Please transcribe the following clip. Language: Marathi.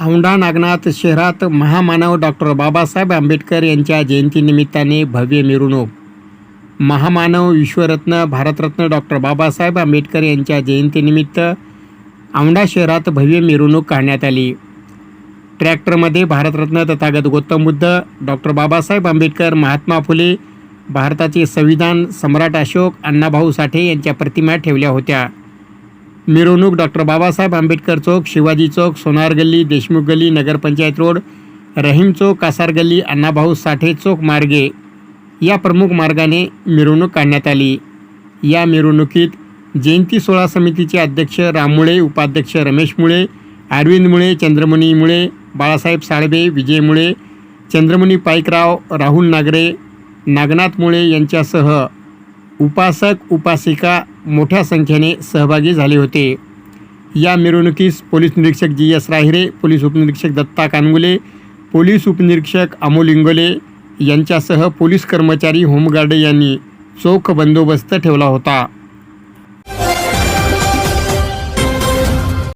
औंढा नागनाथ शहरात महामानव डॉक्टर बाबासाहेब आंबेडकर यांच्या जयंतीनिमित्ताने भव्य मिरवणूक. महामानव विश्वरत्न भारतरत्न डॉक्टर बाबासाहेब आंबेडकर यांच्या जयंतीनिमित्त औंढा शहरात भव्य मिरवणूक काढण्यात आली. ट्रॅक्टरमध्ये भारतरत्न तथागत गौतम बुद्ध, डॉक्टर बाबासाहेब आंबेडकर, महात्मा फुले, भारताचे संविधान सम्राट अशोक, अण्णाभाऊ साठे यांच्या प्रतिमा ठेवल्या होत्या. मिरवणूक डॉक्टर बाबासाहेब आंबेडकर चौक, शिवाजी चौक, सोनार गल्ली, देशमुख गल्ली, नगरपंचायत रोड, रहीम चौक, कासार गल्ली, अण्णाभाऊ साठे चौक मार्गे या प्रमुख मार्गाने मिरवणूक काढण्यात आली. या मिरवणुकीत जयंती सोहळा समितीचे अध्यक्ष राम मुळे, उपाध्यक्ष रमेश मुळे, अरविंद मुळे, चंद्रमणी मुळे, बाळासाहेब साळवे, विजय मुळे, चंद्रमणी पाईकराव, राहुल नागरे, नागनाथ मुळे यांच्यासह उपासक उपासिका मोठ्या संख्येने सहभागी झाले होते. या मिरवणुकीस पोलीस निरीक्षक जी.एस. राहिरे, पोलीस उपनिरीक्षक दत्ता कानगुले, पोलीस उपनिरीक्षक अमोल इंगोले यांच्यासह पोलीस कर्मचारी, होमगार्ड यांनी चोख बंदोबस्त ठेवला होता.